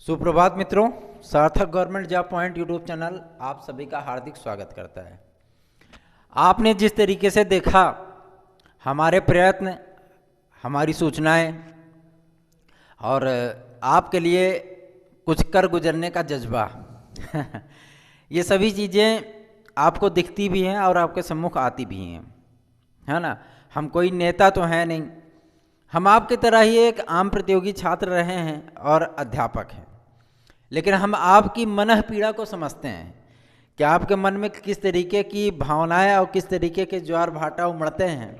सुप्रभात मित्रों, सार्थक government job point YouTube channel आप सभी का हार्दिक स्वागत करता है। आपने जिस तरीके से देखा हमारे प्रयत्न, हमारी सूचनाएं और आपके लिए कुछ कर गुजरने का जज्बा ये सभी चीज़ें आपको दिखती भी हैं और आपके सम्मुख आती भी हैं, है ना। हम कोई नेता तो हैं नहीं, हम आपकी तरह ही एक आम प्रतियोगी छात्र रहे हैं और अध्यापक हैं, लेकिन हम आपकी मनः पीड़ा को समझते हैं कि आपके मन में किस तरीके की भावनाएं और किस तरीके के ज्वार भाटा उमड़ते हैं।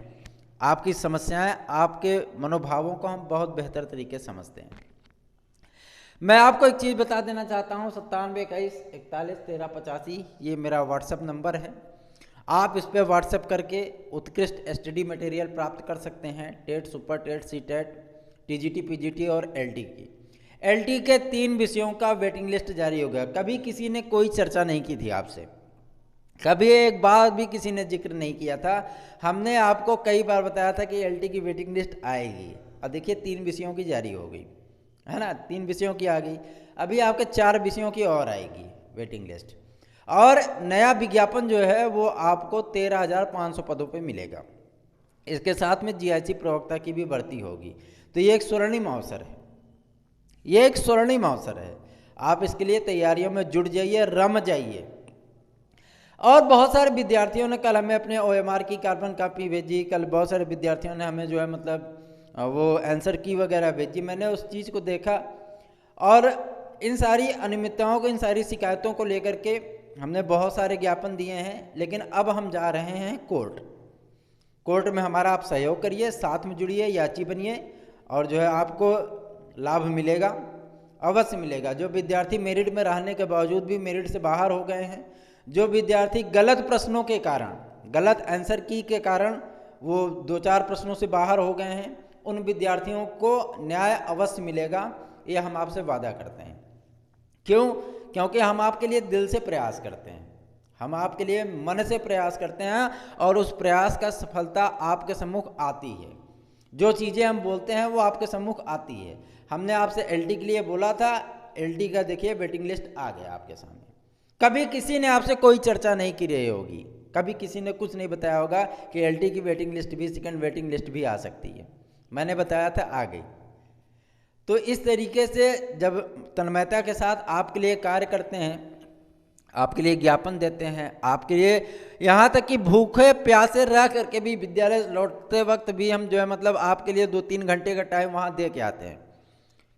आपकी समस्याएं, आपके मनोभावों को हम बहुत बेहतर तरीके से समझते हैं। मैं आपको एक चीज़ बता देना चाहता हूँ, 9721411385 ये मेरा व्हाट्सएप नंबर है। आप इस पर व्हाट्सएप करके उत्कृष्ट स्टडी मटेरियल प्राप्त कर सकते हैं। TET, super TET, C TET, TGT, PGT और एलटी की। एलटी के 3 विषयों का वेटिंग लिस्ट जारी हो गया। कभी किसी ने कोई चर्चा नहीं की थी आपसे, कभी एक बार भी किसी ने जिक्र नहीं किया था। हमने आपको कई बार बताया था कि एलटी की वेटिंग लिस्ट आएगी, और देखिए 3 विषयों की जारी हो गई, है ना। 3 विषयों की आ गई, अभी आपके 4 विषयों की और आएगी वेटिंग लिस्ट। और नया विज्ञापन जो है वो आपको 13,500 पदों पे मिलेगा। इसके साथ में जीआईसी प्रवक्ता की भी भर्ती होगी। तो ये एक स्वर्णिम अवसर है, ये एक स्वर्णिम अवसर है। आप इसके लिए तैयारियों में जुट जाइए, रम जाइए। और बहुत सारे विद्यार्थियों ने कल हमें अपने ओएमआर की कार्बन कॉपी भेजी, कल बहुत सारे विद्यार्थियों ने हमें जो है मतलब वो आंसर की वगैरह भेजी। मैंने उस चीज़ को देखा और इन सारी अनियमितताओं को, इन सारी शिकायतों को लेकर के हमने बहुत सारे ज्ञापन दिए हैं। लेकिन अब हम जा रहे हैं कोर्ट में हमारा आप सहयोग करिए, साथ में जुड़िए, याची बनिए और जो है आपको लाभ मिलेगा, अवश्य मिलेगा। जो विद्यार्थी मेरिट में रहने के बावजूद भी मेरिट से बाहर हो गए हैं, जो विद्यार्थी गलत प्रश्नों के कारण, गलत आंसर की के कारण वो 2-4 प्रश्नों से बाहर हो गए हैं, उन विद्यार्थियों को न्याय अवश्य मिलेगा, ये हम आपसे वादा करते हैं। क्यों? क्योंकि हम आपके लिए दिल से प्रयास करते हैं, हम आपके लिए मन से प्रयास करते हैं और उस प्रयास का सफलता आपके सम्मुख आती है। जो चीज़ें हम बोलते हैं वो आपके सम्मुख आती है। हमने आपसे एलटी के लिए बोला था, एलटी का देखिए वेटिंग लिस्ट आ गया आपके सामने। कभी किसी ने आपसे कोई चर्चा नहीं की रही होगी, कभी किसी ने कुछ नहीं बताया होगा कि एलटी की वेटिंग लिस्ट भी, सेकंड वेटिंग लिस्ट भी आ सकती है। मैंने बताया था, आ गई। तो इस तरीके से जब तन्मयता के साथ आपके लिए कार्य करते हैं, आपके लिए ज्ञापन देते हैं, आपके लिए यहाँ तक कि भूखे प्यासे रह करके भी विद्यालय लौटते वक्त भी हम जो है मतलब आपके लिए 2-3 घंटे का टाइम वहाँ दे के आते हैं,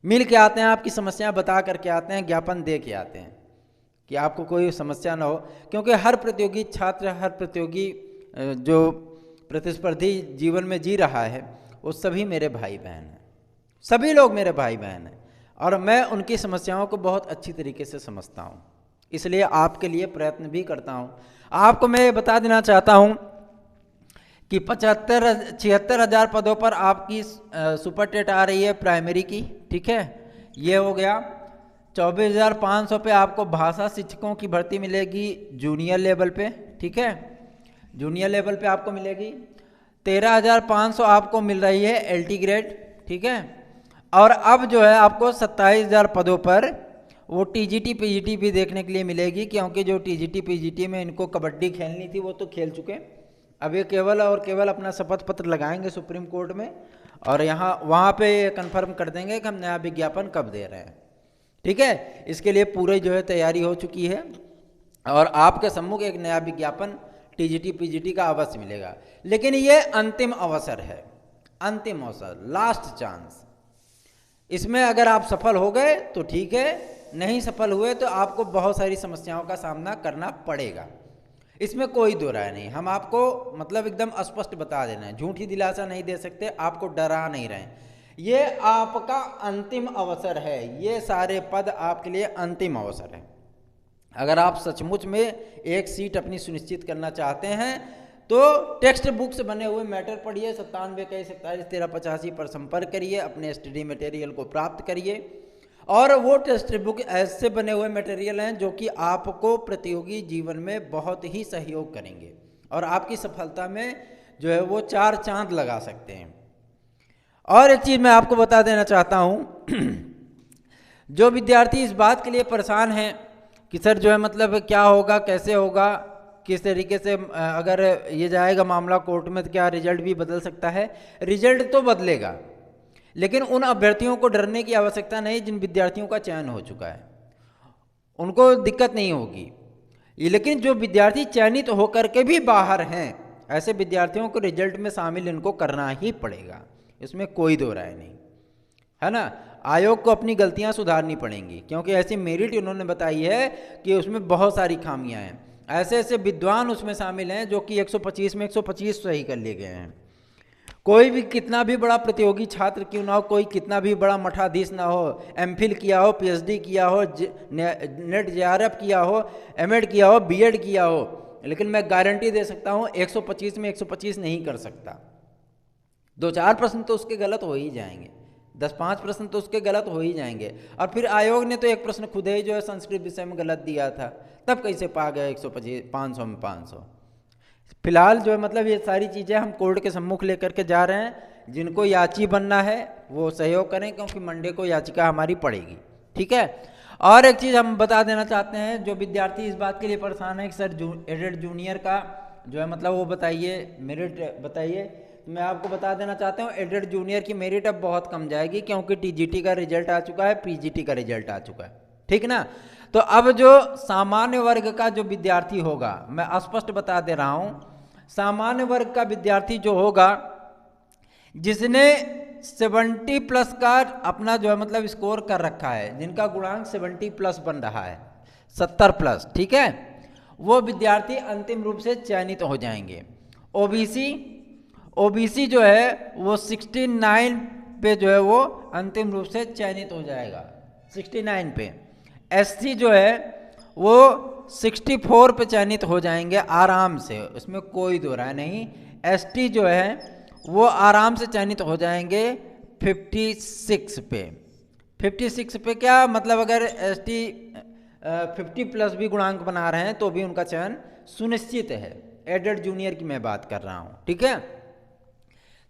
मिल के आते हैं, आपकी समस्याएं बता करके आते हैं, ज्ञापन दे के आते हैं कि आपको कोई समस्या ना हो। क्योंकि हर प्रतियोगी छात्र, हर प्रतियोगी जो प्रतिस्पर्धी जीवन में जी रहा है, वो सभी मेरे भाई बहन हैं, सभी लोग मेरे भाई बहन हैं और मैं उनकी समस्याओं को बहुत अच्छी तरीके से समझता हूँ, इसलिए आपके लिए प्रयत्न भी करता हूँ। आपको मैं ये बता देना चाहता हूँ कि 76,000 पदों पर आपकी सुपर टेट आ रही है प्राइमरी की, ठीक है, ये हो गया। 24,500 पे आपको भाषा शिक्षकों की भर्ती मिलेगी जूनियर लेवल पे, ठीक है, जूनियर लेवल पे आपको मिलेगी। 13,500 आपको मिल रही है एलटी ग्रेड, ठीक है। और अब जो है आपको 27,000 पदों पर वो टीजीटी पीजीटी भी देखने के लिए मिलेगी, क्योंकि जो टीजीटी पीजीटी में इनको कबड्डी खेलनी थी वो तो खेल चुके। अब ये केवल और केवल अपना शपथ पत्र लगाएंगे सुप्रीम कोर्ट में और वहाँ पे कंफर्म कर देंगे कि हम नया विज्ञापन कब दे रहे हैं, ठीक है। इसके लिए पूरी जो है तैयारी हो चुकी है और आपके सम्मुख एक नया विज्ञापन टीजीटी पीजीटी का अवश्य मिलेगा। लेकिन ये अंतिम अवसर है, अंतिम अवसर, लास्ट चांस। इसमें अगर आप सफल हो गए तो ठीक है, नहीं सफल हुए तो आपको बहुत सारी समस्याओं का सामना करना पड़ेगा, इसमें कोई दो राय नहीं। हम आपको मतलब एकदम स्पष्ट बता देना है, झूठी दिलासा नहीं दे सकते, आपको डरा नहीं रहे। ये आपका अंतिम अवसर है, ये सारे पद आपके लिए अंतिम अवसर है। अगर आप सचमुच में एक सीट अपनी सुनिश्चित करना चाहते हैं तो टेक्स्ट बुक से बने हुए मैटर पढ़िए, 9721411385 पर संपर्क करिए, अपने स्टडी मटेरियल को प्राप्त करिए। और वो टेक्स्ट बुक ऐसे बने हुए मटेरियल हैं जो कि आपको प्रतियोगी जीवन में बहुत ही सहयोग करेंगे और आपकी सफलता में जो है वो 4 चांद लगा सकते हैं। और एक चीज़ मैं आपको बता देना चाहता हूँ जो विद्यार्थी इस बात के लिए परेशान हैं कि सर जो है मतलब क्या होगा, कैसे होगा, किस तरीके से अगर ये जाएगा मामला कोर्ट में तो क्या रिजल्ट भी बदल सकता है, रिजल्ट तो बदलेगा, लेकिन उन अभ्यर्थियों को डरने की आवश्यकता नहीं जिन विद्यार्थियों का चयन हो चुका है, उनको दिक्कत नहीं होगी। लेकिन जो विद्यार्थी चयनित होकर के भी बाहर हैं, ऐसे विद्यार्थियों को रिजल्ट में शामिल इनको करना ही पड़ेगा, इसमें कोई दो राय नहीं, है ना। आयोग को अपनी गलतियां सुधारनी पड़ेंगी, क्योंकि ऐसी मेरिट इन्होंने बताई है कि उसमें बहुत सारी खामियां हैं। ऐसे ऐसे विद्वान उसमें शामिल हैं जो कि 125 में 125 सही कर लिए गए हैं। कोई भी कितना भी बड़ा प्रतियोगी छात्र क्यों ना हो, कोई कितना भी बड़ा मठाधीश ना हो, एमफिल किया हो, पीएचडी किया हो, नेट जेआरएफ किया हो, एमएड किया हो, बीएड किया हो, लेकिन मैं गारंटी दे सकता हूँ 125 में 125 नहीं कर सकता। 2-4 प्रश्न तो उसके गलत हो ही जाएंगे, 10-5 प्रश्न तो उसके गलत हो ही जाएंगे। और फिर आयोग ने तो एक प्रश्न खुद ही जो है संस्कृत विषय में गलत दिया था, तब कैसे पा गया 125 500 में 500। फिलहाल जो है मतलब ये सारी चीज़ें हम कोर्ट के सम्मुख लेकर के जा रहे हैं। जिनको याची बनना है वो सहयोग करें, क्योंकि मंडे को याचिका हमारी पड़ेगी, ठीक है। और एक चीज़ हम बता देना चाहते हैं, जो विद्यार्थी इस बात के लिए परेशान है कि सर एडेड जूनियर का जो है मतलब वो बताइए, मेरिट बताइए, मैं आपको बता देना चाहता हूँ एडेड जूनियर की मेरिट अब बहुत कम जाएगी, क्योंकि टीजीटी का रिजल्ट आ चुका है, पीजीटी का रिजल्ट आ चुका है, ठीक ना। तो अब जो सामान्य वर्ग का जो विद्यार्थी होगा, मैं स्पष्ट बता दे रहा हूँ, सामान्य वर्ग का विद्यार्थी जो होगा जिसने 70+ का अपना जो है मतलब स्कोर कर रखा है, जिनका गुणांक 70+ बन रहा है, 70+, ठीक है, वो विद्यार्थी अंतिम रूप से चयनित हो जाएंगे। ओबीसी जो है वो 69 पे जो है वो अंतिम रूप से चयनित हो जाएगा, 69 पे। एससी जो है वो 64 पे चयनित हो जाएंगे आराम से, उसमें कोई दो राय नहीं। एसटी जो है वो आराम से चयनित हो जाएंगे 56 पे। 56 पे क्या मतलब, अगर एसटी 50+ भी गुणांक बना रहे हैं तो भी उनका चयन सुनिश्चित है। एडेड जूनियर की मैं बात कर रहा हूँ, ठीक है।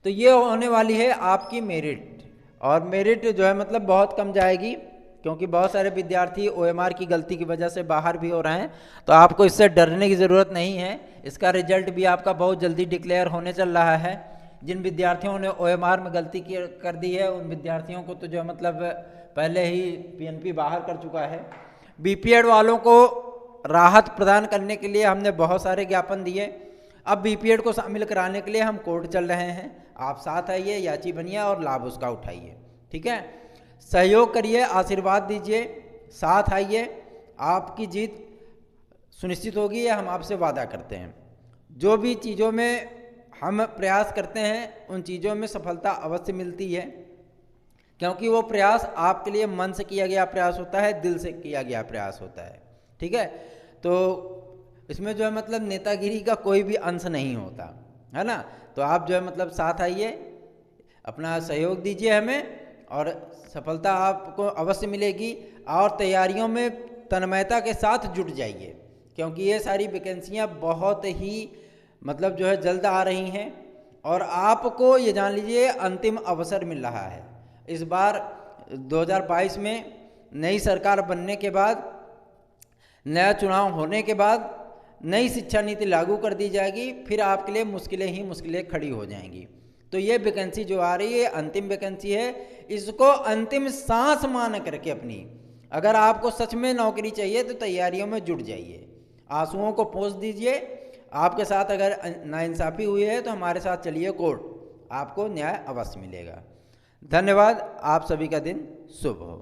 तो ये होने वाली है आपकी मेरिट, और मेरिट जो है मतलब बहुत कम जाएगी, क्योंकि बहुत सारे विद्यार्थी ओएमआर की गलती की वजह से बाहर भी हो रहे हैं। तो आपको इससे डरने की ज़रूरत नहीं है, इसका रिजल्ट भी आपका बहुत जल्दी डिक्लेयर होने चल रहा है। जिन विद्यार्थियों ने ओएमआर में गलती कर दी है, उन विद्यार्थियों को तो जो मतलब पहले ही पीएनपी बाहर कर चुका है। बीपीएड वालों को राहत प्रदान करने के लिए हमने बहुत सारे ज्ञापन दिए, अब बीपीएड को शामिल कराने के लिए हम कोर्ट चल रहे हैं। आप साथ आइए, याची बनिए और लाभ उसका उठाइए, ठीक है। सहयोग करिए, आशीर्वाद दीजिए, साथ आइए, आपकी जीत सुनिश्चित होगी, ये हम आपसे वादा करते हैं। जो भी चीज़ों में हम प्रयास करते हैं उन चीज़ों में सफलता अवश्य मिलती है, क्योंकि वो प्रयास आपके लिए मन से किया गया प्रयास होता है, दिल से किया गया प्रयास होता है, ठीक है। तो इसमें जो है मतलब नेतागिरी का कोई भी अंश नहीं होता, है ना। तो आप जो है मतलब साथ आइए, अपना सहयोग दीजिए हमें, और सफलता आपको अवश्य मिलेगी। और तैयारियों में तन्मयता के साथ जुट जाइए, क्योंकि ये सारी वैकेंसियाँ बहुत ही मतलब जो है जल्द आ रही हैं, और आपको ये जान लीजिए अंतिम अवसर मिल रहा है। इस बार 2022 में नई सरकार बनने के बाद, नया चुनाव होने के बाद नई शिक्षा नीति लागू कर दी जाएगी, फिर आपके लिए मुश्किलें ही मुश्किलें खड़ी हो जाएंगी। तो ये वैकेंसी जो आ रही है अंतिम वैकेंसी है, इसको अंतिम सांस मान करके अपनी, अगर आपको सच में नौकरी चाहिए तो तैयारियों में जुट जाइए, आंसुओं को पोंछ दीजिए। आपके साथ अगर नाइंसाफ़ी हुई है तो हमारे साथ चलिए कोर्ट, आपको न्याय अवश्य मिलेगा। धन्यवाद, आप सभी का दिन शुभ हो।